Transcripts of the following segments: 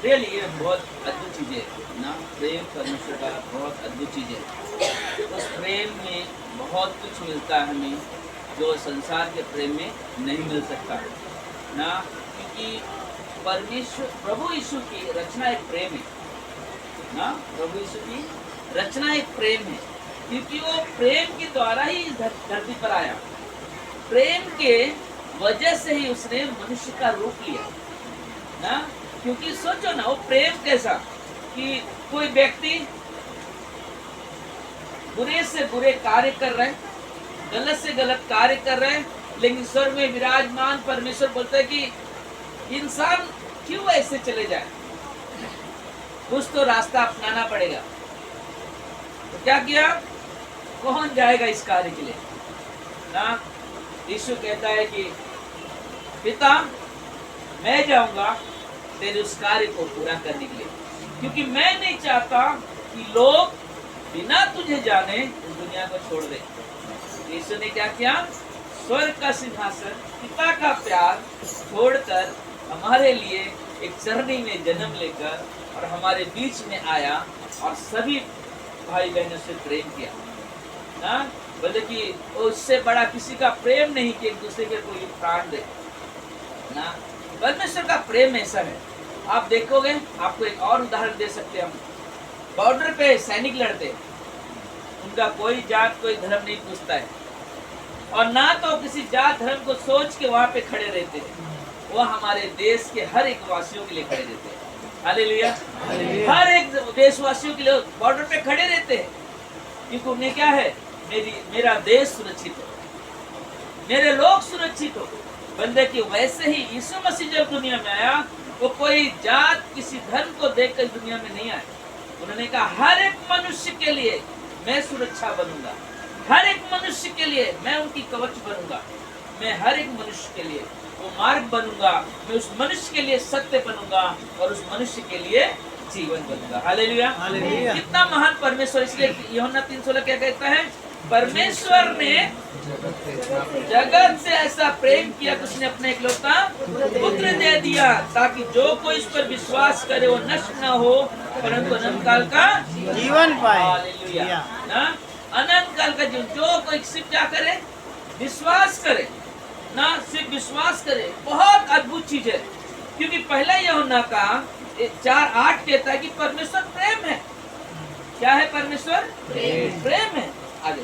Really ये बहुत अद्भुत चीज़ है ना। प्रेम परमेश्वर का बहुत अद्भुत चीज़ है। उस प्रेम में बहुत कुछ मिलता है हमें जो संसार के प्रेम में नहीं मिल सकता ना। क्योंकि परमेश्वर प्रभु यीशु की रचना एक प्रेम है ना। प्रभु यीशु की रचना एक प्रेम है, क्योंकि वो प्रेम के द्वारा ही इस धरती पर आया। प्रेम के वजह से ही उसने मनुष्य का रूप लिया ना। क्योंकि सोचो ना, वो प्रेम कैसा कि कोई व्यक्ति बुरे से बुरे कार्य कर रहे हैं, गलत से गलत कार्य कर रहे हैं, लेकिन स्वर्ग में विराजमान परमेश्वर बोलता है कि इंसान क्यों ऐसे चले जाए, कुछ तो रास्ता अपनाना पड़ेगा। तो क्या किया, कौन जाएगा इस कार्य के लिए ना। यीशु कहता है कि पिता मैं जाऊंगा तेरे उस कार्य को पूरा करने के लिए, क्योंकि मैं नहीं चाहता कि लोग बिना तुझे जाने इस दुनिया को छोड़ दे। यीशु ने क्या किया, स्वर्ग का सिंहासन, पिता का प्यार छोड़कर हमारे लिए एक चरनी में जन्म लेकर और हमारे बीच में आया और सभी भाई बहनों से प्रेम किया ना। बोले कि उससे बड़ा किसी का प्रेम नहीं कि एक दूसरे के कोई प्राण दे ना। परमेश्वर का प्रेम ऐसा है। आप देखोगे, आपको एक और उदाहरण दे सकते हैं हम। बॉर्डर पे सैनिक लड़ते, उनका कोई जात कोई धर्म नहीं पूछता है, और ना तो किसी जात धर्म को सोच के वहां पे खड़े रहते हैं। वो हमारे देश के हर एक वासियों के लिए खड़े रहते हैं। हालेलुया। हर एक देशवासियों के लिए बॉर्डर पे खड़े रहते हैं, क्योंकि उन्हें क्या है, मेरा देश सुरक्षित हो, मेरे लोग सुरक्षित हो। बंदे की वैसे ही यीशु मसीह जब दुनिया में आया, वो कोई जात किसी धर्म को देखकर दुनिया में नहीं आया। उन्होंने कहा हर एक मनुष्य के लिए मैं सुरक्षा बनूंगा, हर एक मनुष्य के लिए मैं उनकी कवच बनूंगा, मैं हर एक मनुष्य के लिए वो मार्ग बनूंगा, मैं उस मनुष्य के लिए सत्य बनूंगा और उस मनुष्य के लिए जीवन बनूंगा। हालेलुया। कितना महान परमेश्वर। इसलिए यूहन्ना 3:16 क्या कहता है, परमेश्वर ने जगत से ऐसा प्रेम किया कि उसने अपने इकलौता पुत्र दे दिया, ताकि जो कोई इस पर विश्वास करे वो नष्ट न हो परंतु अनंत काल का जीवन पाए। हालेलुया ना। अनंत काल का जीवन, जो कोई सिर्फ क्या करे, विश्वास करे ना, सिर्फ विश्वास करे। बहुत अद्भुत चीज है, क्योंकि पहला यूहन्ना का 4:8 कहता है कि परमेश्वर प्रेम है। क्या है परमेश्वर? प्रेम है। आगे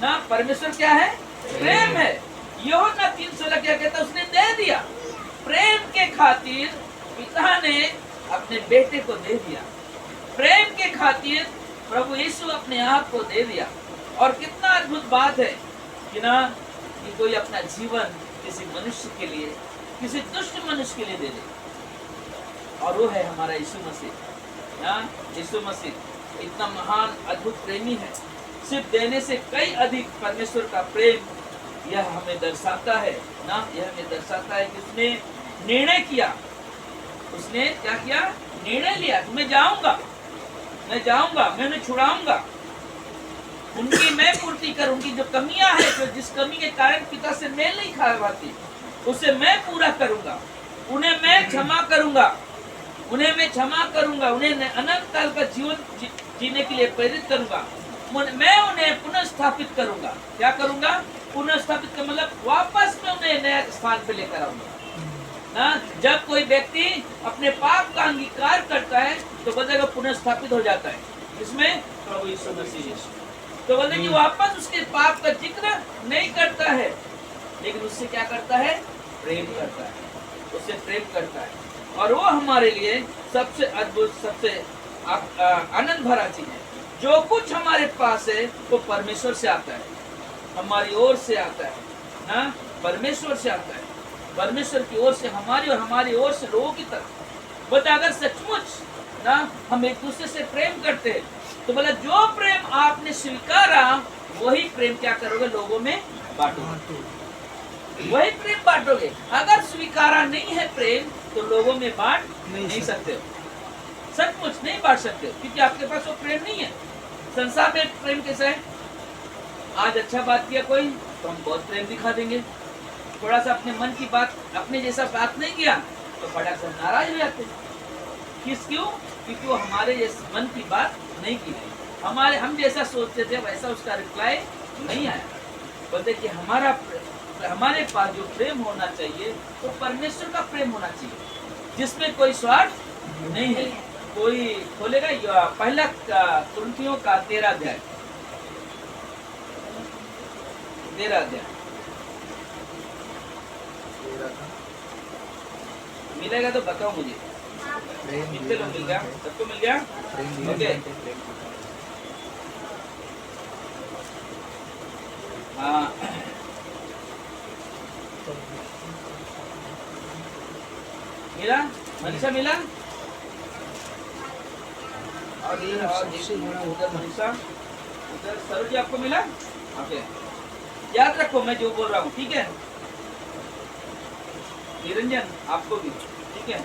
ना, परमेश्वर क्या है? प्रेम है। यूहन्ना 3:16 क्या कहता है, उसने दे दिया। प्रेम के खातिर पिता ने अपने बेटे को दे दिया, प्रेम के खातिर प्रभु यीशु अपने आप को दे दिया। और कितना अद्भुत बात है कि ना, कि कोई अपना जीवन किसी मनुष्य के लिए, किसी दुष्ट मनुष्य के लिए दे दे, और वो है हमारा यीशु मसीह ना। यीशु मसीह इतना महान अद्भुत प्रेमी है। सिर्फ देने से कई अधिक परमेश्वर का प्रेम यह हमें दर्शाता है ना। यह हमें दर्शाता है कि उसने निर्णय किया, उसने क्या किया, निर्णय लिया, मैं जाऊंगा, मैं उन्हें छुड़ाऊंगा, उनकी मैं पूर्ति करूं। उनकी जो कमियां हैं, जो जिस कमी के कारण पिता से मेल नहीं खा पाती, उसे मैं पूरा करूंगा। उन्हें मैं क्षमा करूंगा, उन्हें अनंत काल का जीवन जीने के लिए प्रेरित करूंगा। मैं उन्हें पुनः स्थापित करूंगा। क्या करूंगा? पुनः स्थापित का मतलब वापस में उन्हें नए स्थान पे लेकर आऊंगा ना। जब कोई व्यक्ति अपने पाप का अंगीकार करता है तो बोलेगा पुनः स्थापित हो जाता है। इसमें प्रभु यीशु मसीह तो बोलते कि वापस उसके पाप का जिक्र नहीं करता है, लेकिन उससे क्या करता है? प्रेम करता है, उससे प्रेम करता है। और वो हमारे लिए सबसे अद्भुत, सबसे आनंद भरा चीज है। जो कुछ हमारे पास है वो परमेश्वर से आता है, हमारी ओर से आता है ना, परमेश्वर से आता है। परमेश्वर की ओर से हमारी और हमारी ओर से लोगों की तरफ। बता, अगर सचमुच ना हम एक दूसरे से प्रेम करते हैं तो बोला जो प्रेम आपने स्वीकारा वही प्रेम क्या करोगे? लोगों में बांटोगे, वही प्रेम बांटोगे। अगर स्वीकारा नहीं है प्रेम तो लोगों में बांट नहीं सकते हो, सचमुच नहीं बांट सकते हो, क्योंकि आपके पास वो प्रेम नहीं है। संसार में प्रेम कैसा है? आज अच्छा बात किया कोई तो हम बहुत प्रेम दिखा देंगे, थोड़ा सा अपने मन की बात, अपने जैसा बात नहीं किया तो फटाक से नाराज हो जाते हैं। किस क्यों? क्योंकि वो हमारे इस मन की बात नहीं की थी, हमारे हम जैसा सोचते थे वैसा उसका रिप्लाई नहीं आया। बोलते कि हमारे पास जो प्रेम होना चाहिए वो परमेश्वर का प्रेम होना चाहिए, जिसमें कोई स्वार्थ नहीं है। कोई खोलेगा पहला कुरिन्थियों का 13 अध्याय, 13 अध्याय मिलेगा तो बताओ मुझे। कितने लोग मिल गया? सबको मिल गया? ओके। हाँ, मिला? मनीषा मिला? और उधर मनीषा, उधर सरोज आपको मिला? ओके, याद रखो मैं जो बोल रहा हूँ, ठीक है? निरंजन आपको भी, ठीक है?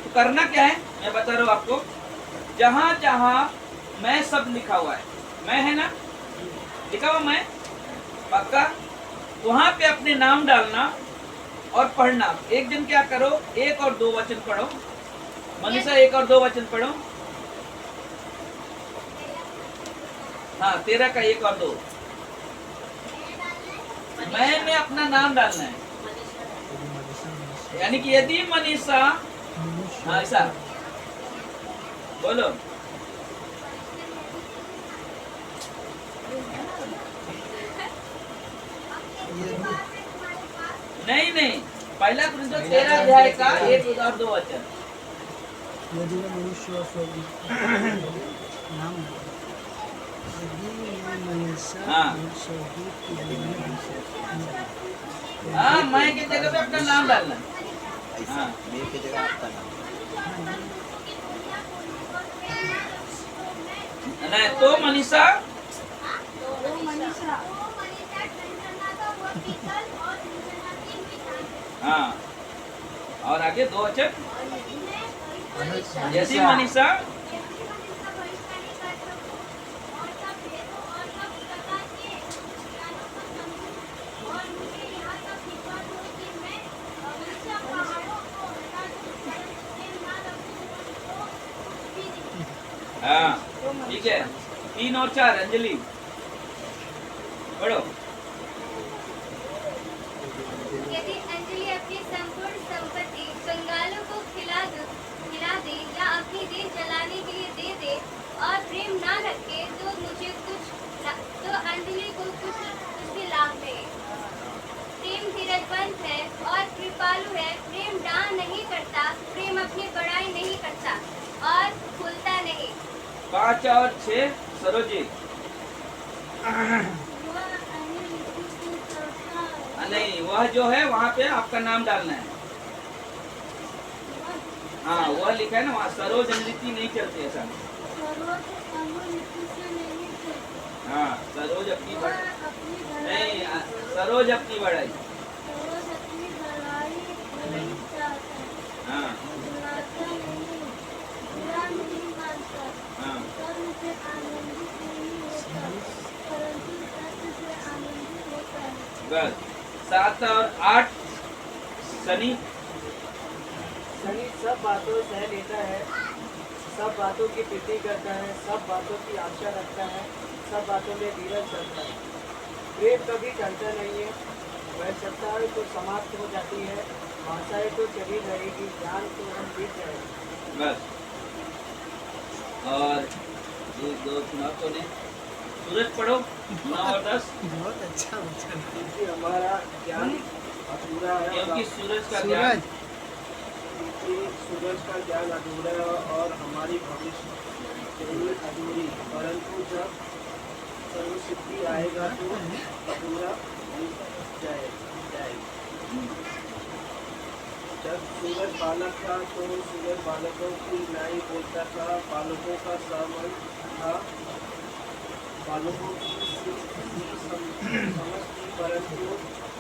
तो करना क्या है मैं बता रहा हूँ आपको। जहां जहां मैं सब लिखा हुआ है, मैं है ना, लिखा हुआ मैं पक्का, वहां पे अपने नाम डालना और पढ़ना। एक दिन क्या करो, 1 और 2 वचन पढ़ो। मनीषा 1 और 2 वचन पढ़ो। हाँ, 13 का 1 और 2 मैं अपना नाम डालना है। यानी कि यदि मनीषा, हाँ ऐसा बोलो, नहीं नहीं, पहला कुरिन्थियों 13 अध्याय का 1 और 2 वचन। यदि मैं मनुष्य नाम हाँ, मैं की जगह पे अपना नाम डालना। हाँ, मैं की जगह आपका नाम। नहीं तो मनीषा, हाँ, और आगे 2 वचन। यदि मनीषा, हाँ ठीक है, 3 और 4 अंजलि पढ़ो। यदि अंजलि अपनी संपूर्ण संपत्ति कंगालों को खिला दे या अपनी देह जलाने के लिए दे दे और प्रेम ना रखे तो अंजलि को कुछ उससे लाभ नहीं। प्रेम धीरजवंत है और कृपालु है। प्रेम डाह नहीं करता, प्रेम अपनी बड़ाई नहीं करता और फूलता नहीं। 5 और 6 सरोजी। नहीं, वह जो है वहाँ पे आपका नाम डालना है। हाँ, वह लिखा है ना वहाँ, सरोज अनृति नहीं चलती ऐसा। हाँ, सरोज अपनी नहीं, सरोज अपनी बढ़ाई। हाँ हाँ, बस 7 और 8 सनी। सनी सब बातों सह लेता है, सब बातों की प्रीति करता है, सब बातों की आशा रखता है, सब बातों में धीरज रखता है। प्रेम कभी टलता नहीं है। वह सत्ताएं तो समाप्त हो जाती है, भाषाएं तो चली रहेगी, ज्ञान तो हम बीत जाएगी। बस, और 1 2 3 तो ने सूरज पढ़ो 9 और 10। बहुत अच्छा वचन है। क्योंकि हमारा ज्ञान अधूरा है, क्योंकि सूरज का ज्ञान, क्योंकि सूरज का ज्ञान अधूरा है और हमारी भविष्य अधूरी, परंतु जब सर्वसिद्धि आएगा तो अधूरा हो जाएगी। जब सूरज बालक था तो सूरज बालकों की न्याय बोलता था, बालकों का सामन था, बालकों की समझ थी, परंतु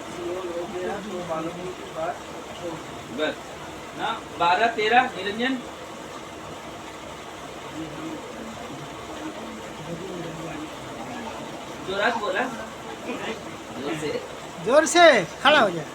सियोन हो गया तो बालकों की बात छोड़ दी। बस ना 12 13 निरंजन। जोरात बोला, जोर से जोर से खड़ा हो जाए।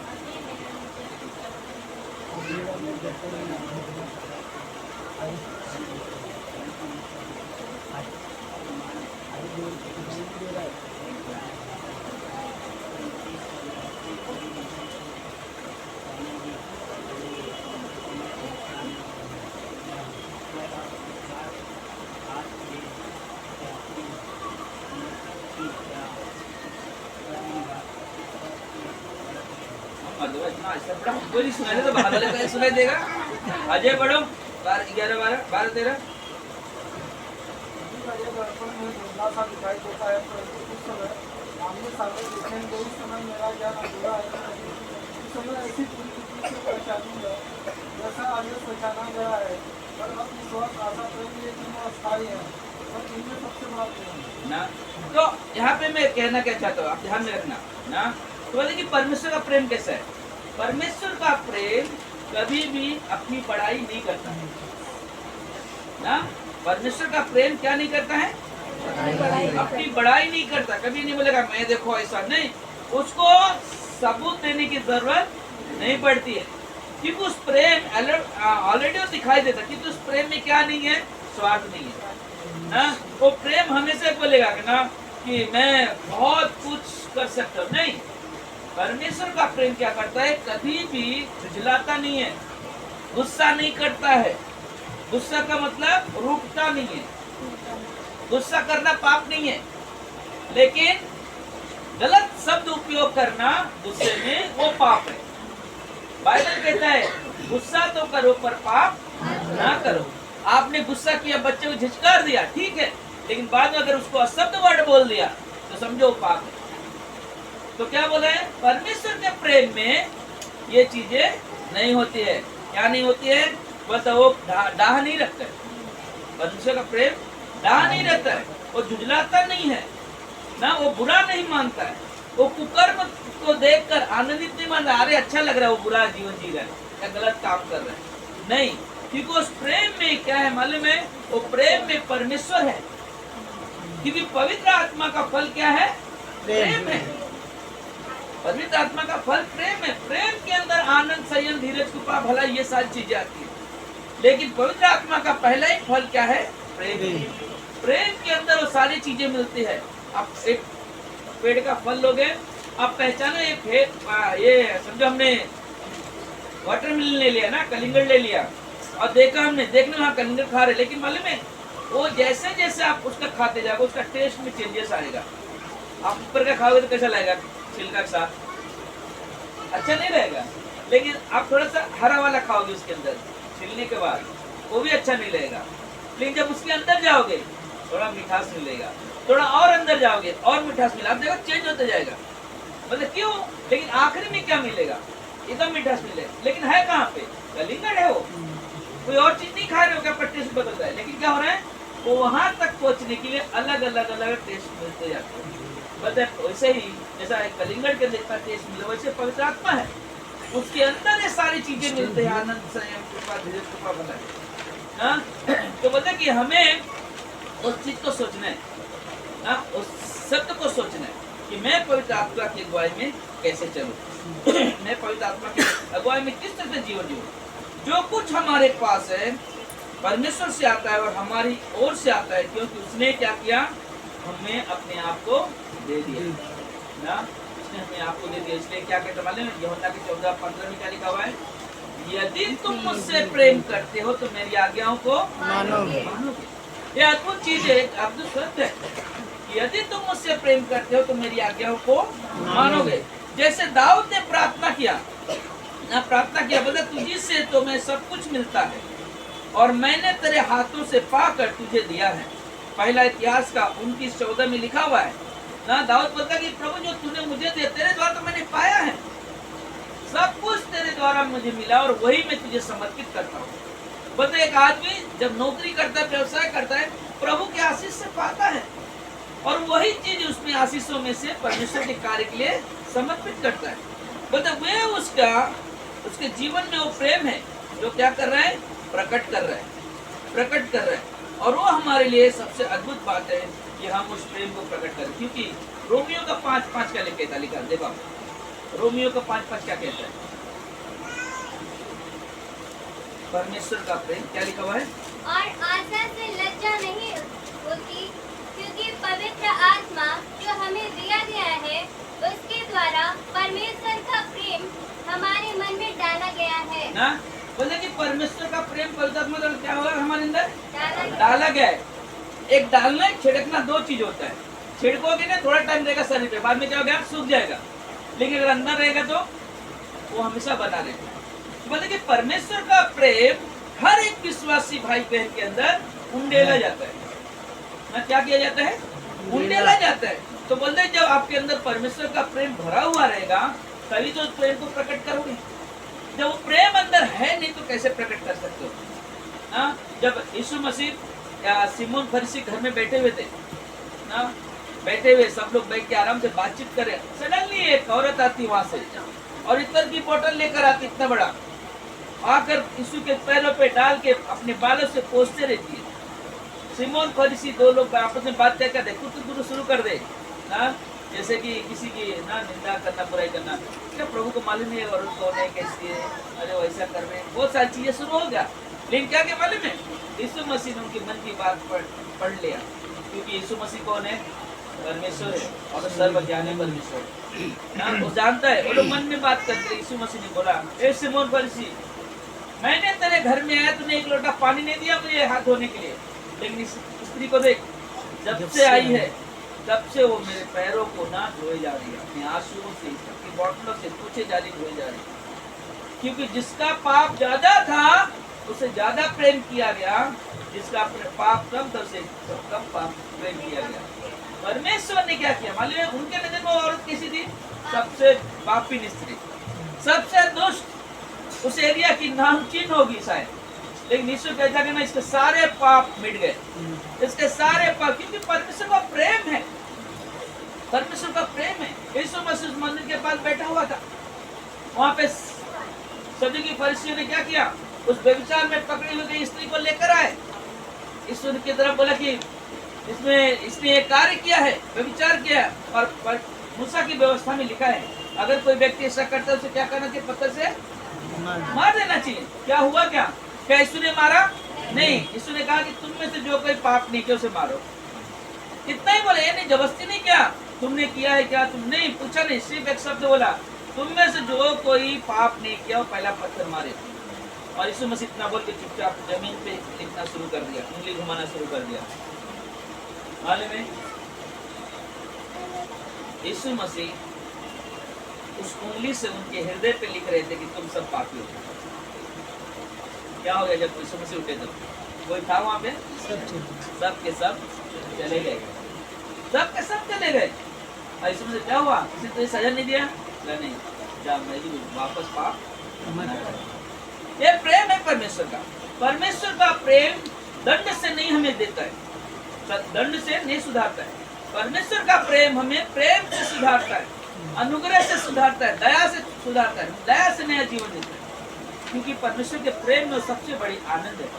अच्छा बड़ा हमको नहीं सुनाई दे तो बाहर वाले को सुनाई देगा। अजय बढ़ो 12 11 12 12 13 जब दर्पण में धुंधला सा दिखाई देता है परंतु उस समय आमने सामने दिखने में उस समय मेरा ज्ञान अधूरा है। उस समय ऐसी पूरी से पहचानूंगा जैसा आगे पहचाना गया है। पर अब विश्वास आशा प्रेम ये तीनों अस्थायी है और इनमें सबसे बड़ा प्रेम है। ना। तो यहाँ पे मैं कहना क्या चाहता हूँ, आप ध्यान में रखना ना। तो बोले कि परमेश्वर का प्रेम कैसा है। परमेश्वर का प्रेम कभी भी अपनी बड़ाई नहीं करता है ना। परमेश्वर का प्रेम क्या नहीं करता है, अपनी बड़ाई नहीं करता। कभी नहीं बोलेगा मैं देखो ऐसा नहीं, उसको सबूत देने की जरूरत नहीं पड़ती है, क्योंकि उस प्रेम ऑलरेडी वो दिखाई देता, क्योंकि उस प्रेम में क्या नहीं है, स्वार्थ नहीं है ना। वो प्रेम हमेशा बोलेगा कि ना कि मैं बहुत कुछ कर सकता हूँ, नहीं। परमेश्वर का प्रेम क्या करता है, कभी भी झुझलाता नहीं है, गुस्सा नहीं करता है। गुस्सा का मतलब रूठता नहीं है। गुस्सा करना पाप नहीं है, लेकिन गलत शब्द उपयोग करना गुस्से में वो पाप है। बाइबल कहता है गुस्सा तो करो पर पाप ना करो। आपने गुस्सा किया, बच्चे को झिझकार दिया, ठीक है, लेकिन बाद में अगर उसको अशब्द वर्ड बोल दिया तो समझो वो पाप है। तो क्या बोला है, परमेश्वर के प्रेम में ये चीजें नहीं होती है। क्या नहीं होती है, बस वो डाह नहीं रखता है। परमेश्वर का प्रेम डाह नहीं रखता है, वो झुझलाता नहीं है ना, वो बुरा नहीं मानता है, वो कुकर्म को देखकर आनंदित नहीं मानता, अरे अच्छा लग रहा है वो बुरा जीवन जी रहा है या गलत काम कर रहा है, नहीं। क्योंकि उस प्रेम में क्या है मालूम है, वो प्रेम में परमेश्वर है। क्योंकि पवित्र आत्मा का फल क्या है, प्रेम है। पवित्र आत्मा का फल प्रेम है। प्रेम के अंदर आनंद, संयम, धीरज, कृपा, भला, ये सारी चीजें आती है। लेकिन पवित्र आत्मा का पहला ही फल क्या है, प्रेम। प्रेम के अंदर वो सारी चीजें मिलती है। आप एक पेड़ का फल लोगे, आप पहचानो ये समझो हमने वाटरमेलन ले लिया ना, कलिंगड़ ले लिया और देखा हमने, देखने वहाँ कलिंगड़ खा रहे, लेकिन मालूम है वो जैसे जैसे आप उसका खाते जाओगे उसका टेस्ट में चेंजेस आएगा। आप ऊपर का खाओगे तो कैसा लगेगा, छिलका के साथ अच्छा नहीं रहेगा। लेकिन आप थोड़ा सा हरा वाला खाओगे उसके अंदर छिलने के बाद, वो भी अच्छा नहीं लगेगा। लेकिन जब उसके अंदर जाओगे थोड़ा मिठास मिलेगा, थोड़ा और अंदर जाओगे और मिठास मिलेगा, आप देखो चेंज होता जाएगा। मतलब क्यों, लेकिन आखिरी में क्या मिलेगा, एकदम मिठास मिलेगा। लेकिन है कहाँ पे, कलिंगड़ है, वो कोई और चीज नहीं खा रहे हो क्या, पट्टे से बदल रहा है। लेकिन क्या हो रहा है, वो वहां तक पहुंचने के लिए अलग अलग टेस्ट मिलते जाते हैं। मतलब वैसे ही जैसा कलिंगड़ के देखता टेस्ट मिले, वैसे पवित्र आत्मा है, उसके अंदर ये सारी चीजें मिलते हैं, आनंद, संयम, कृपा, धीरज, कृपा, भला। तो बोलते कि हमें उस चीज को सोचना है ना, उस सत्य को सोचना है कि मैं पवित्र आत्मा की अगुवाई में कैसे चलूं। मैं पवित्र आत्मा की अगुवाई में किस तरह से जीवन जीऊं। जो कुछ हमारे पास है परमेश्वर से आता है और हमारी ओर से आता है, क्योंकि उसने क्या किया, हमें अपने आप को दे दिया ना, उसने हमें आपको दे दिया। इसलिए क्या कहते मालूम है, यूहन्ना के 14:15 में क्या लिखा हुआ है, यदि तुम मुझसे प्रेम करते हो तो मेरी आज्ञाओं को मानोगे। ये अद्भुत चीज है, अद्भुत सत्य है। यदि तुम मुझसे प्रेम करते हो तो मेरी आज्ञाओं को मानोगे। जैसे दाऊद ने प्रार्थना किया ना, प्रार्थना किया, बोले तुझी से तो मैं सब कुछ मिलता है और मैंने तेरे हाथों से पाकर तुझे दिया है। पहला इतिहास का 29:14 में लिखा हुआ है ना। दाऊद बोलता कि प्रभु जो तूने मुझे दिया, तेरे द्वारा तो मैंने पाया है, सब कुछ तेरे द्वारा मुझे मिला और वही मैं तुझे समर्पित करता हूँ। बोलते एक आदमी जब नौकरी करता है, व्यवसाय करता है, प्रभु के आशीष से पाता है और वही चीज उसमें आशीषों में से परमेश्वर के कार्य के लिए समर्पित करता है। बोलते वे उसके जीवन में वो प्रेम है जो क्या कर रहा है, प्रकट कर रहा है। और वो हमारे लिए सबसे अद्भुत बात है कि हम उस प्रेम को प्रकट करें। क्योंकि रोमियो का 5:5 क्या लिखा देखो, रोमियो का 5:5 क्या कहता है, परमेश्वर का प्रेम क्या लिखा हुआ है, और आशा से लज्जा नहीं होती, क्योंकि पवित्र आत्मा जो हमें दिया गया है उसके द्वारा परमेश्वर का प्रेम हमारे मन में डाला गया है ना। बोले कि परमेश्वर का प्रेम पवित्र आत्मा द्वारा क्या हुआ हमारे अंदर डाला गया है। एक डालना, एक छिड़कना, दो चीज होता है। छिड़कोगे ना थोड़ा टाइम रहेगा शरीर पे, बाद में क्या हो गया, सूख जाएगा। लेकिन अगर अंदर रहेगा तो वो हमेशा बना रहता है। मतलब कि परमेश्वर का प्रेम हर एक विश्वासी भाई बहन के अंदर उंडेला जाता है ना। क्या किया जाता है? उंडेला जाता है। तो बोलते हैं जब आपके अंदर परमेश्वर का प्रेम भरा हुआ रहेगा तभी तो उस प्रेम को प्रकट करोगे। जब वो प्रेम अंदर है नहीं तो कैसे प्रकट कर सकते हो? ना जब यीशु मसीह या सिमोन फरीसी घर में बैठे हुए थे ना, बैठे हुए सब लोग बैठ के आराम से बातचीत करे, सडनली एक औरत आती वहां से और इतर की बोतल लेकर आती इतना बड़ा, आकर यीशु के पैरों पे डाल के अपने बालों से पोंछते रहती है। सिमोन फरीसी दो लोग आपस में बात करके देखो तो शुरू कर दे ना, जैसे कि किसी की ना निंदा करना, बुराई करना। क्या प्रभु को मालूम नहीं है औरत कौन है, कैसी है, अरे वैसा कर रहे हैं, बहुत सारी चीजें शुरू हो गया। लेकिन क्या क्या मालूम है? यीशु मसीह ने उनके मन की बात पढ़ लिया, क्योंकि यीशु मसीह कौन है? परमेश्वर है और सर्वज्ञानी परमेश्वर ना, वो जानता है। वो लोग मन में बात करते। यीशु मसीह ने बोला, ए सिमोन फरीसी, मैंने तेरे घर में आया, तूने एक लोटा पानी नहीं दिया मुझे हाथ धोने के लिए, लेकिन इस स्त्री को देख, जब से आई है तब से वो मेरे पैरों को ना धोए जा रही है, अपने आंसुओं से, अपनी बोतलों से पूछे जा रही, धोए जा रही। क्योंकि जिसका पाप ज्यादा था उसे ज्यादा प्रेम किया गया, जिसका अपने पाप कम था उसे कम पाप प्रेम किया गया। परमेश्वर ने क्या किया मालूम है? उनके नजर में औरत कैसी थी? सबसे पापी स्त्री, सबसे दुष्ट, उस एरिया की नामचीन होगी शायद। लेकिन यीशु कहता है ना, इसके सारे पाप मिट गए, इसके सारे पाप, क्योंकि परमेश्वर का प्रेम है, परमेश्वर का प्रेम है। यीशु मसीह मंदिर के पास बैठा हुआ था, वहां पे सदुकी फरीसियों ने क्या किया? उस व्यभिचार में पकड़ी हुई स्त्री को लेकर आए। यीशु की तरफ बोला कि इसने एक कार्य किया है, व्यभिचार किया है, और मूसा की व्यवस्था में लिखा है अगर कोई व्यक्ति ऐसा करता है उसे क्या करना चाहिए? पत्थर से मार देना चाहिए। क्या हुआ? क्या यीशु ने मारा? नहीं। यीशु ने कहा कि तुम में से जो कोई पाप नहीं किया उसे मारो। इतना ही बोला, ये नहीं, जबरदस्ती नहीं किया। तुमने किया है क्या? तुम नहीं पूछा, नहीं, सिर्फ एक शब्द बोला, तुम में से जो कोई पाप नहीं किया वो पहला पत्थर मारे। और यीशु मसीह इतना बोल के चुपचाप जमीन पे लिखना शुरू कर दिया, उंगली घुमाना शुरू कर दिया। मालूम है यीशु मसीह उस उंगली से उनके हृदय पे लिख रहे थे कि तुम सब पापी हो। क्या हो गया जब यीशु मसीह उठे? तो कोई था वहां पे? सब के सब चले गए, सब के सब चले गए। यीशु मसीह क्या हुआ? किसी तुझे सजा नहीं दिया? नहीं, जा मैं भी वापस पाप। ये प्रेम है परमेश्वर का। परमेश्वर का प्रेम दंड से नहीं हमें देता है, दंड से नहीं सुधारता है। परमेश्वर का प्रेम हमें प्रेम से सुधारता है, अनुग्रह से सुधारता है, दया से सुधारता है, दया से नया जीवन देता है। क्योंकि परमेश्वर के प्रेम में सबसे बड़ी आनंद है,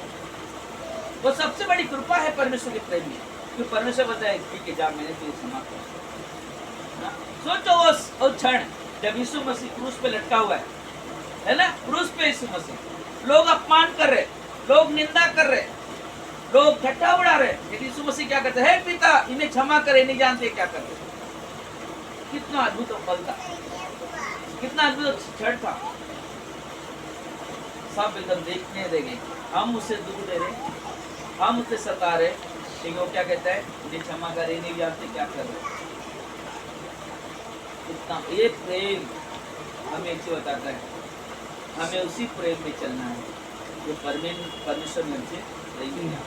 वो सबसे बड़ी कृपा है परमेश्वर के प्रेम में। क्योंकि परमेश्वर बताए ठीक है, जा मैंने तुझे क्षमा किया। सोचो वो क्षण जब यीशु मसीह क्रूस पे लटका हुआ है ना, क्रूस पे यीशु मसीह, लोग अपमान कर रहे, लोग निंदा कर रहे, लोग ठट्ठा उड़ा रहे, लेकिन यीशु मसीह क्या कहते हैं? पिता इन्हें क्षमा करे, नहीं जानते क्या कर रहे। कितना अद्भुत फल था, कितना अद्भुत क्षण था। सब एकदम देखने देंगे, हम उसे दुख दे रहे, हम उसे सता रहे, लेकिन वो क्या कहता है? इन्हें क्षमा करे, नहीं जानते क्या कर रहे। इतना ये प्रेम हमें एक चीज बताता है, हमें उसी प्रेम में चलना है जो परमेश्वर ने हमसे नहीं किया।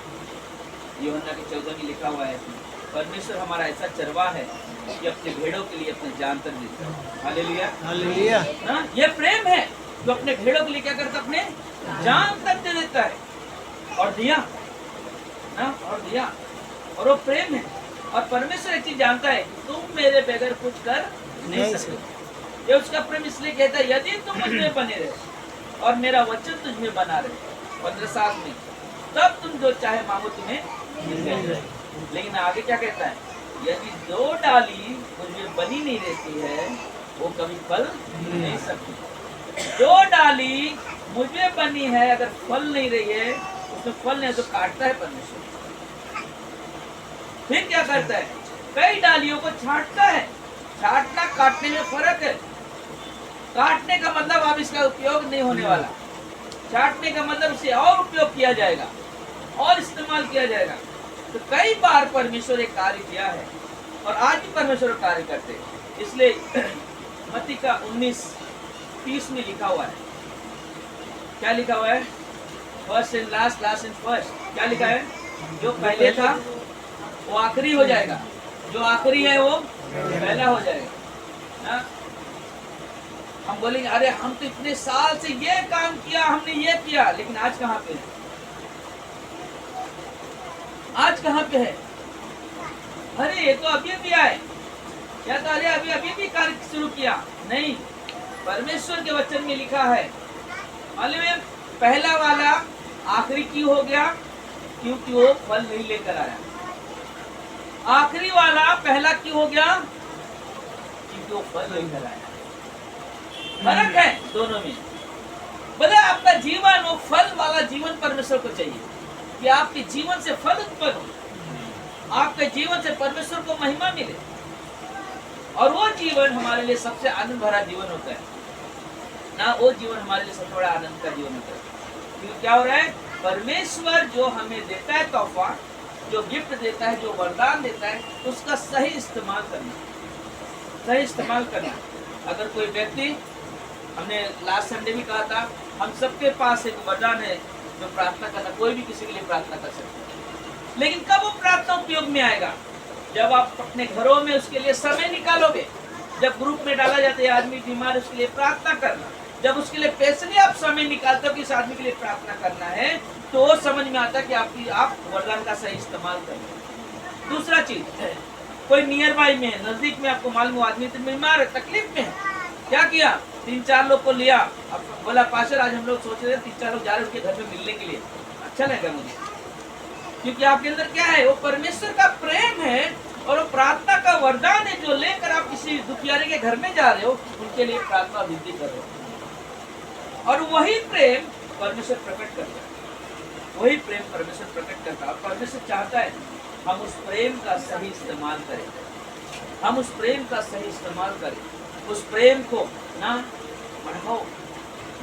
यूहन्ना के 14 में लिखा हुआ है, परमेश्वर हमारा ऐसा चरवाहा है कि अपने भेड़ों के लिए अपने जान तक देता है। Hallelujah, hallelujah. ना ये प्रेम है जो अपने भेड़ों के लिए क्या करता है? अपने जान तक दे देता है। और दिया ना, और दिया, और वो प्रेम है। और परमेश्वर एक चीज जानता है, तुम मेरे बगैर कुछ कर नहीं सकते। ये उसका प्रेम इसलिए कहता है, यदि तुम मुझ में बने रहे और मेरा वचन तुझ में बना रहे 15 साल में, तब तुम जो चाहे मांगो तुम्हें मिल जाएगा। लेकिन आगे क्या कहता है? यदि दो डाली मुझ में बनी नहीं रहती है वो कभी फल नहीं सकती। जो डाली मुझ में बनी है अगर फल नहीं रही है, उसमें फल नहीं, तो काटता है परमेश्वर। फिर क्या करता है? कई डालियों को छांटता है। छांटना काटने में फर्क है। काटने का मतलब अब इसका उपयोग नहीं होने वाला, छांटने का मतलब उसे और उपयोग किया जाएगा और इस्तेमाल किया जाएगा। तो कई बार परमेश्वर एक कार्य किया है और आज भी परमेश्वर कार्य करते हैं। इसलिए मत्ती का 19 30 में लिखा हुआ है, क्या लिखा हुआ है? First and last, last and first. क्या लिखा है? जो पहले था वो आखिरी हो जाएगा, जो आखिरी है वो पहला हो जाएगा ना। हम बोलेंगे अरे हम तो इतने साल से ये काम किया, हमने ये किया, लेकिन आज कहाँ पे है? आज कहाँ पे है? अरे ये तो अभी भी आए, या तो अरे अभी अभी भी कार्य शुरू किया। नहीं, परमेश्वर के वचन में लिखा है, मालूम है, पहला वाला आखिरी क्यों हो गया? क्योंकि वो फल नहीं लेकर आया। आखिरी वाला पहला क्यों हो गया? क्योंकि वो फल लेकर आया। फर्क है दोनों में। बोले आपका जीवन वो फल वाला जीवन परमेश्वर को चाहिए, कि आपके जीवन से फल उत्पन्न हो, आपके जीवन से परमेश्वर को महिमा मिले, और वो जीवन हमारे लिए सबसे आनंद भरा जीवन होता है ना। वो जीवन हमारे लिए सबसे बड़ा आनंद का जीवन होता है। क्योंकि क्या हो रहा है? परमेश्वर जो हमें देता है तोहफा, जो गिफ्ट देता है, जो वरदान देता है, उसका सही इस्तेमाल करना, सही इस्तेमाल करना। अगर कोई व्यक्ति, हमने लास्ट संडे भी कहा था, हम सबके पास एक वरदान है जो प्रार्थना करना, कोई भी किसी के लिए प्रार्थना कर सकता है, लेकिन कब वो प्रार्थना उपयोग में आएगा? जब आप अपने घरों में उसके लिए समय निकालोगे। जब ग्रुप में डाला जाता है आदमी बीमार, उसके लिए प्रार्थना करना, जब उसके लिए स्पेशली आप समय निकालते हो कि इस आदमी के लिए प्रार्थना करना है, तो वो समझ में आता है कि आप वरदान का सही इस्तेमाल करें। दूसरा चीज, कोई नियर बाई में, नजदीक में, आपको मालूम आदमी तो बीमार है, तकलीफ में है, क्या किया? 3-4 लोग को लिया, अब बोला पास्टर आज हम लोग सोच रहे हैं 3-4 लोग जा रहे हैं उसके घर में मिलने के लिए। अच्छा लगा मुझे, क्योंकि आपके अंदर क्या है? वो परमेश्वर का प्रेम है, और वो प्रार्थना का वरदान है जो लेकर आप किसी दुखियारे के घर में जा रहे हो, उनके लिए प्रार्थना विनती कर रहे हो, और वही प्रेम परमेश्वर प्रकट करता है, वही प्रेम परमेश्वर प्रकट करता है। और परमेश्वर चाहता है हम उस प्रेम का सही इस्तेमाल करें, हम उस प्रेम का सही इस्तेमाल करें, उस प्रेम को ना बढ़ाओ,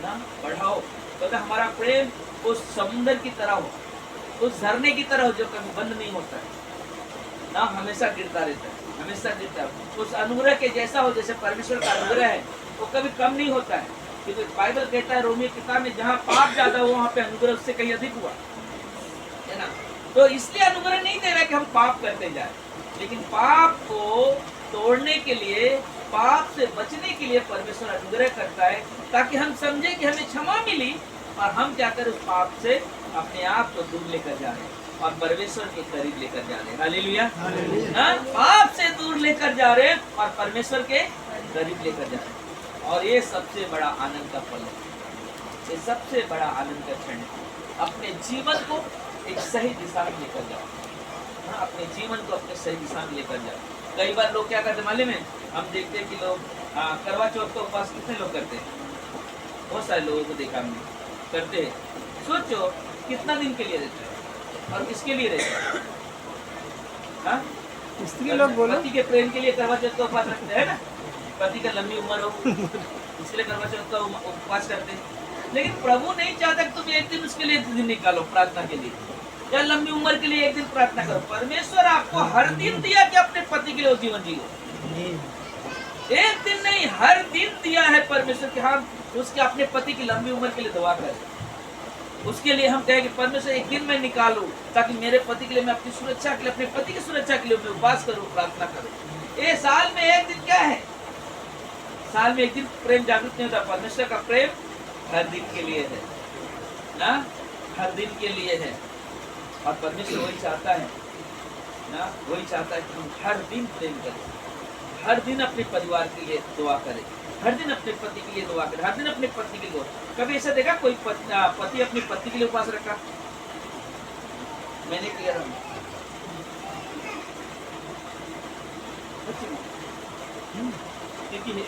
ना बढ़ाओ। तो हमारा प्रेम उस समुद्र की तरह हो, उस झरने की तरह हो जो कभी बंद नहीं होता है ना, हमेशा गिरता रहता है, हमेशा गिरता है। उस अनुग्रह के जैसा हो, जैसे परमेश्वर का अनुग्रह है, वो कभी कम नहीं होता है। क्योंकि बाइबल कहता है रोमी किताब में, जहाँ पाप ज्यादा हो वहाँ पे अनुग्रह उससे कहीं अधिक हुआ है ना। तो इसलिए अनुग्रह नहीं दे रहा कि हम पाप करते जाए, लेकिन पाप को तोड़ने के लिए, पाप से बचने के लिए परमेश्वर अनुग्रह करता है, ताकि हम समझे कि हमें क्षमा मिली, और हम क्या करें? उस पाप से अपने आप को दूर लेकर जा रहे हैं और परमेश्वर के करीब लेकर जा रहे हैं। हालेलुया। पाप से दूर लेकर जा रहे हैं और परमेश्वर के करीब लेकर जा रहे हैं, और ये सबसे बड़ा आनंद का पल है, ये सबसे बड़ा आनंद का क्षण है। अपने जीवन को एक सही दिशा में लेकर जाओ, अपने जीवन को अपने सही दिशा में लेकर जाओ। कई बार लोग क्या करते मालूम है? हम देखते हैं कि लोग करवा चौथ का उपवास कितने लोग करते हैं? बहुत सारे लोगों को देखा हमने करते हैं। सोचो कितना दिन के लिए रहते हैं और किसके लिए रहते हैं? स्त्री लोग बोलो, पति के प्रेम के लिए करवा चौथ का उपवास रखते हैं ना, पति का लंबी उम्र हो इसलिए करवा चौथ का उपवास करते हैं। लेकिन प्रभु नहीं चाहता कि तुम एक दिन उसके लिए दिन निकालो प्रार्थना के लिए, या लंबी उम्र के लिए एक दिन प्रार्थना करो। परमेश्वर आपको हर दिन दिया कि अपने पति के लिए जीवन जियो, एक दिन नहीं, हर दिन दिया है परमेश्वर के। हम उसके अपने पति की लंबी उम्र के लिए दुआ करें, उसके लिए हम कहें कि परमेश्वर एक दिन मैं निकालूं ताकि मेरे पति के लिए, मैं अपनी सुरक्षा के लिए, अपने पति की सुरक्षा के लिए मैं उपवास करूं, प्रार्थना करूं। ये साल में एक दिन क्या है? साल में एक दिन प्रेम जागृत नहीं होता। परमेश्वर का प्रेम हर दिन के लिए है ना, हर दिन के लिए है, और परमेश्वर वही चाहता है ना, वही चाहता है कि हम हर दिन प्रेम करें, हर दिन अपने परिवार के लिए दुआ करें, हर दिन अपने पति के लिए दुआ करें, हर दिन अपने पति के लिए। कभी ऐसा देखा कोई पति अपनी पत्नी के लिए उपवास रखा? मैंने किया था। क्योंकि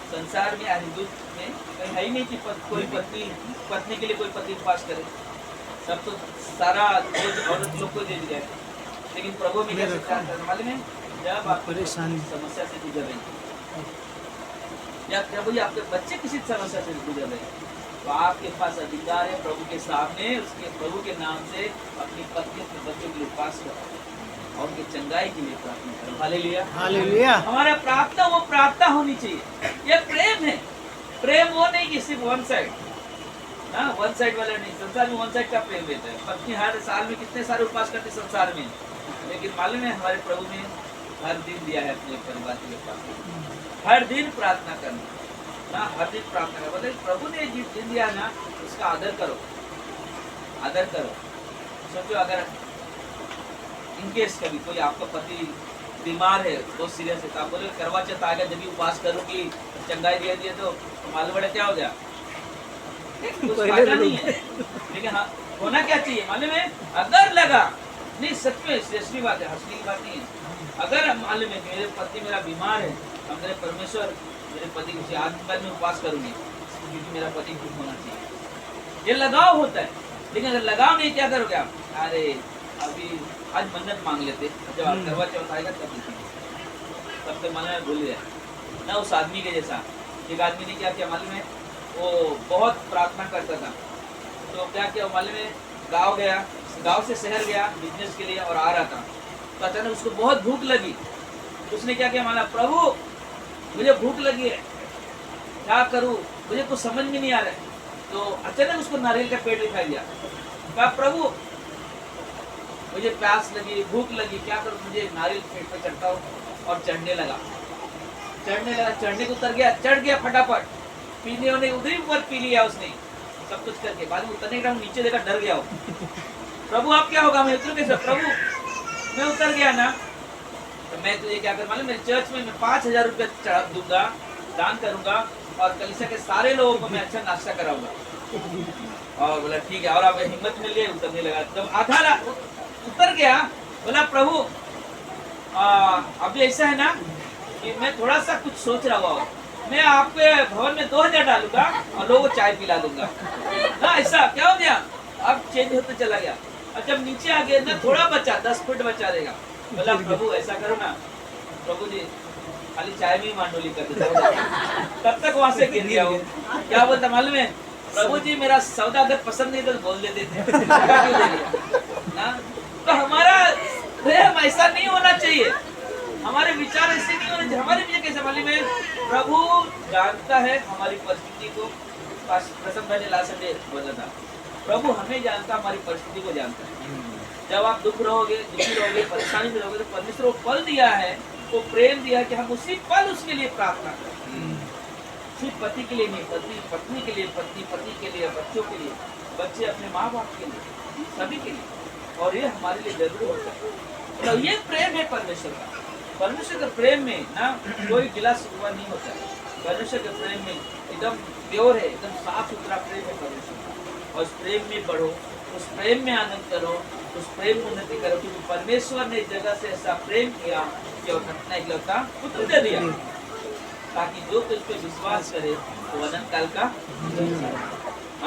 संसार में, हिंदू में कहीं है ही नहीं कि कोई पत्नी के लिए कोई पति उपवास करे। सब तो सारा औरत लोग को दे दिया है। लेकिन प्रभु में कैसे क्या करना मालूम है? जब आप परेशानी समस्या से गुजर रहे हैं, या प्रभु आपके बच्चे किसी समस्या से गुजर रहे हैं, तो आपके पास अधिकार है प्रभु के सामने, उसके प्रभु के नाम से अपनी पत्नी, अपने बच्चों के लिए उपवास करो और उनकी चंगाई के लिए प्रार्थना करो। Hallelujah, hallelujah. हमारा प्रार्थना वो प्रार्थना होनी चाहिए, ये प्रेम है। प्रेम वो नहीं कि सिर्फ वन साइड, हाँ वन साइड वाला नहीं। संसार में वन साइड का प्रेम रहता है। पत्नी हर साल में कितने सारे उपवास करते संसार में, लेकिन मालूम है हमारे प्रभु ने हर दिन दिया है अपने परिवार के पास, हर दिन प्रार्थना करना ना, हर दिन प्रार्थना करना। मतलब प्रभु ने जिस दिन दिया ना उसका आदर करो, आदर करो। सोचो अगर इनकेस कभी कोई आपका पति बीमार है, बहुत सीरियस है, तो आप बोले करवा चौथ आएगा जब भी उपवास करूंगी, चंगाई दे दिए तो मालूम पड़े क्या हो गया, कुछ फायदा नहीं है। लेकिन हाँ होना क्या चाहिए मालूम है, अगर लगा नहीं सच में श्रेष्ठी बात है, हंसने की बात नहीं है। अगर मालूम है मेरे पति मेरा बीमार है, हम मेरे परमेश्वर मेरे पति किसी आज में उपवास करूंगी क्योंकि मेरा पति ठीक होना चाहिए, ये लगाव होता है। लेकिन अगर लगाव नहीं क्या करोगे आप, अरे अभी आज मन्नत मांग लेते, जब आप करवा चौथ आएगा तब तो मन में भूल गया ना। उस आदमी के जैसा एक आदमी ने क्या किया मालूम है, वो बहुत प्रार्थना करता था, तो क्या किया मालूम है, गाँव गया, गांव से शहर गया बिजनेस के लिए और आ रहा था, तो अचानक उसको बहुत भूख लगी। उसने क्या किया माना, प्रभु मुझे भूख लगी है, क्या करूं, मुझे कुछ समझ में नहीं आ रहा है। तो अचानक उसको नारियल का पेड़ दिखाई दिया, कहा प्रभु मुझे प्यास लगी, भूख लगी, क्या करूं, मुझे नारियल पेड़ पर चढ़ता हूँ। और चढ़ने लगा, चढ़ने को उतर गया, चढ़ गया फटाफट, पीने होने उधर ही ऊपर पी लिया उसने सब कुछ करके। बाद में उतरने का नीचे देखा, डर गया हो, प्रभु आप क्या होगा, मैं उतर कैसे, प्रभु मैं उतर गया ना तो मैं तुझे क्या कर मालूम, मेरे चर्च में मैं 5,000 रुपये चढ़ा दूंगा, दान करूंगा और कलीसिया के सारे लोगों को मैं अच्छा नाश्ता कराऊंगा। और बोला ठीक है, और आप हिम्मत मिल गई, उतरने लगा। जब आधा उतर गया, बोला प्रभु अभी ऐसा है ना कि मैं थोड़ा सा कुछ सोच रहा हुआ, मैं आपके भवन में 2,000 डालूंगा और लोगों को चाय पिला दूंगा ना। ऐसा क्या हो गया, अब चेंज होते चला गया। और जब नीचे आ गया ना, थोड़ा बचा 10 फुट बचा देगा, बोला प्रभु ऐसा करो ना, प्रभु जी खाली चाय में ही मांडोली कर देता। तब तक वहां से गिर गया वो, क्या बोलता मालूम है, प्रभु जी मेरा सौदा अगर पसंद नहीं तो बोल देते थे ना। तो हमारा प्रेम ऐसा नहीं होना चाहिए, हमारे विचार ऐसे नहीं होने चाहिए। हमारे विचार कैसे मालूम है, प्रभु जानता है हमारी परिस्थिति को। प्रसन्न भाई ने लास्ट संडे बोला था, प्रभु हमें जानता, हमारी परिस्थिति को जानता है। जब आप दुखी रहोगे, परेशानी में रहोगे, तो परमेश्वर को फल दिया है, वो प्रेम दिया है कि हम उसी पल उसके लिए प्रार्थना करें। सिर्फ पति के लिए नहीं, पत्नी पत्नी के लिए, पत्नी पति के लिए, बच्चों के लिए, बच्चे अपने माँ बाप के लिए, सभी के लिए। और ये हमारे लिए जरूरी होता है। तो ये प्रेम है परमेश्वर का। परमेश्वर के प्रेम में ना कोई गिला शिकवा नहीं होता है। परमेश्वर के प्रेम में एकदम प्योर है, एकदम साफ सुथरा प्रेम है परमेश्वर का। और उस प्रेम में बढ़ो, उस प्रेम में आनंद करो, उस प्रेम में उन्नति करो, क्योंकि परमेश्वर ने जगह से ऐसा प्रेम किया कि अपना इकलौता पुत्र दे दिया, ताकि जो तुझ पे विश्वास करे वो अनंत काल का।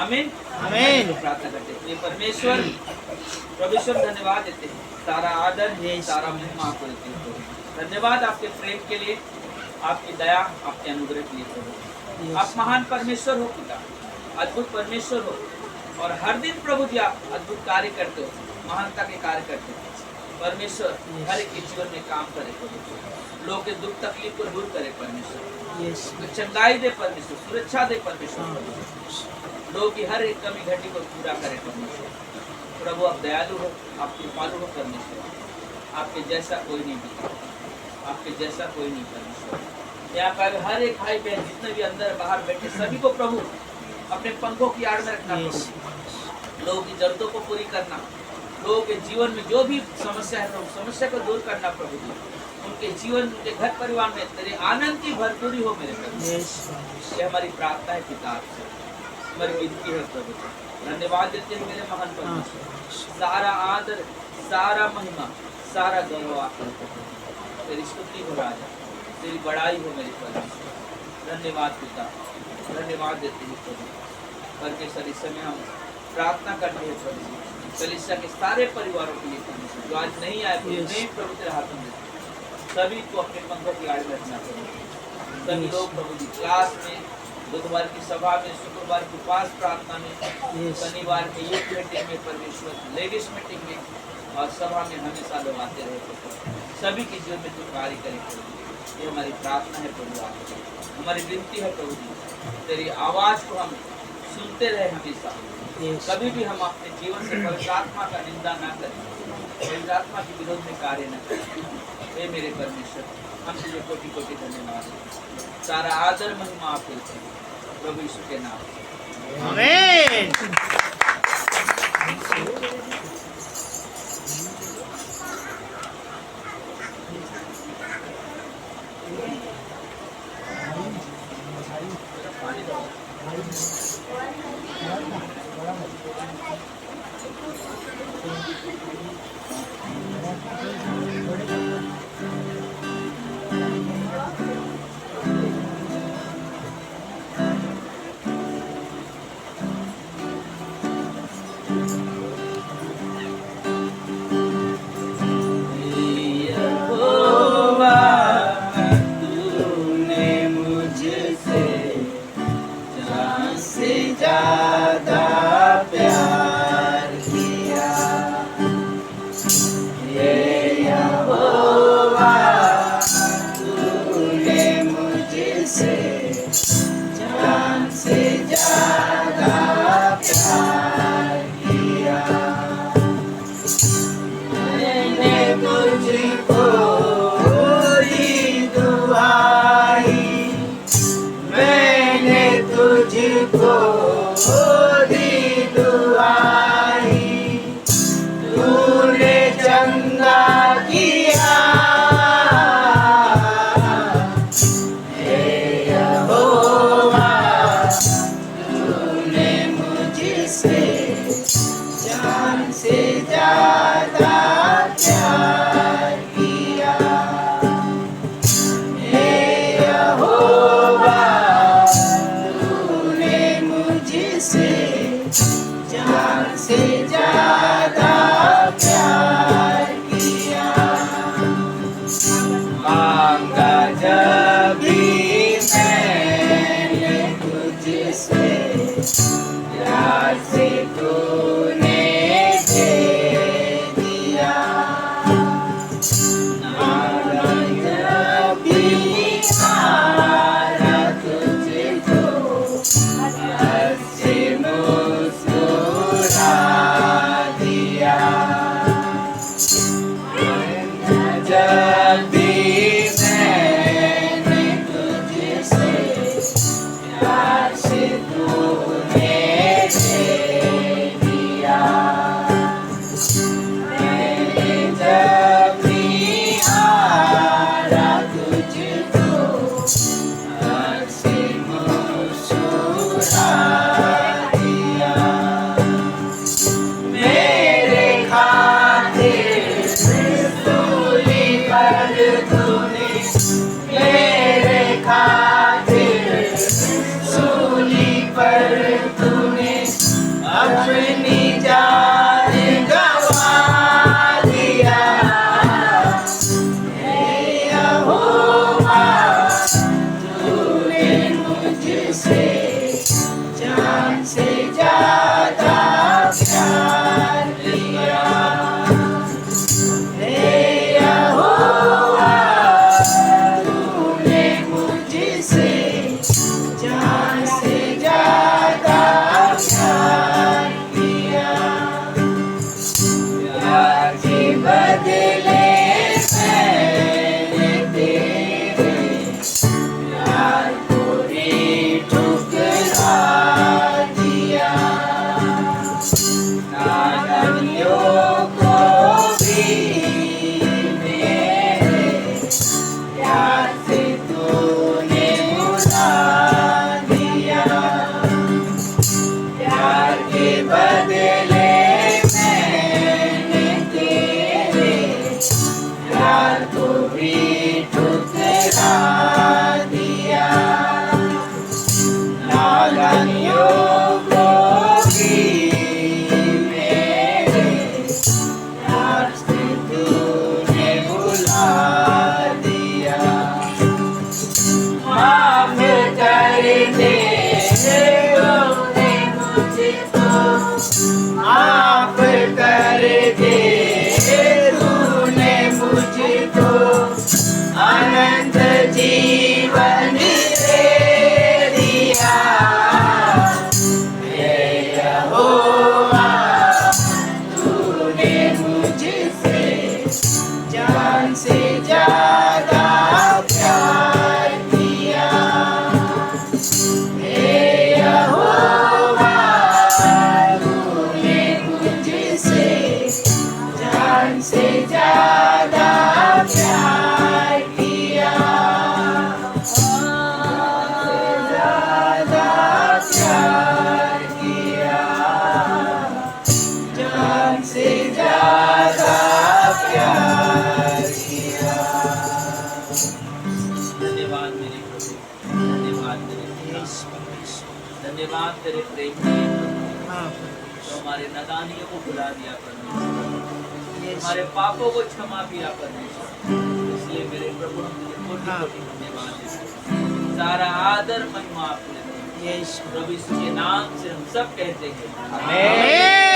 आमीन आमीन। प्रार्थना करते हैं, ये परमेश्वर धन्यवाद देते हैं, सारा आदर सारा महिमा आपको देते हैं। धन्यवाद आपके प्रेम के लिए, आपकी दया, आपके अनुग्रह के लिए। आप महान परमेश्वर हो पिता, अद्भुत परमेश्वर हो, और हर दिन प्रभु जी आप अद्भुत कार्य करते हो, महानता के कार्य करते हो। परमेश्वर हर एक के जीवन में काम करे, लोगों के दुख तकलीफ को दूर करे परमेश्वर, चंगाई दे परमेश्वर, सुरक्षा दे परमेश्वर, लोगों की हर एक कमी घटी को पूरा करे परमेश्वर। प्रभु आप दयालु हो, आप कृपालु हो परमेश्वर, आपके जैसा कोई नहीं दिखा, आपके जैसा कोई नहीं परमेश्वर। यहाँ पर हर एक भाई बहन जितने भी अंदर बाहर बैठे सभी को प्रभु अपने पंखों की आड़ में रखना, लोगों की जरूरतों को पूरी करना, लोगों के जीवन में जो भी समस्या है प्रभु समस्या को दूर करना प्रभु जी, उनके जीवन, उनके घर परिवार में तेरे आनंद की भरपूरी हो मेरे प्रभु। ये हमारी प्रार्थना है पिता आपसे, हमारी विनती है प्रभु। धन्यवाद देते हैं मेरे महान परमेश्वर, सारा आदर, सारा महिमा, सारा गौरव आपको, तेरी स्तुति हो राजा, तेरी बड़ाई हो मेरे परमेश्वर। धन्यवाद पिता, धन्यवाद देते हैं प्रभु। परमेश्वर इस समय हम प्रार्थना करते हैं प्रभु कलीसिया के सारे परिवारों के लिए परमेश्वर, जो आज नहीं आए प्रभु तेरे हाथों में सभी को अपने पंखों की आड़ में रखना प्रभु। सभी लोग प्रभु जी क्लास में, बुधवार की सभा में, शुक्रवार की उपास प्रार्थना में, शनिवार के यूथ मीटिंग में परमेश्वर, लेडीज मीटिंग में और सभा में हमेशा लोग आते रहे, सभी के जीवन में तू कार्य करे। ये हमारी प्रार्थना है प्रभु आपसे, हमारी विनती है प्रभु जी, तेरी आवाज को हम सुनते रहे हमेशा। कभी भी हम अपने जीवन से पवित्र आत्मा का निंदा ना करें, पवित्र आत्मा के विरोध में कार्य न करें। हे मेरे परमेश्वर, हम तुझे कोटि कोटि धन्यवाद देते हैं। सारा आदर महिमा आप देते हैं प्रभु यीशु के नाम से। आमीन। जान से ज्यादा प्यार किया। धन्यवाद मेरे प्रभु, धन्यवाद मेरे पिता, धन्यवाद तेरे प्रेम के लिए प्रभु। तो हमारे नादानियों को भुला दिया परमेश्वर, हमारे पापों को क्षमा किया परमेश्वर। इसलिए मेरे प्रभु हम तुझे कोटि-कोटि धन्यवाद देते हैं। सारा आदर महिमा आपको देते हैं। प्रभु यीशु के नाम से हम सब कहते हैं आमीन।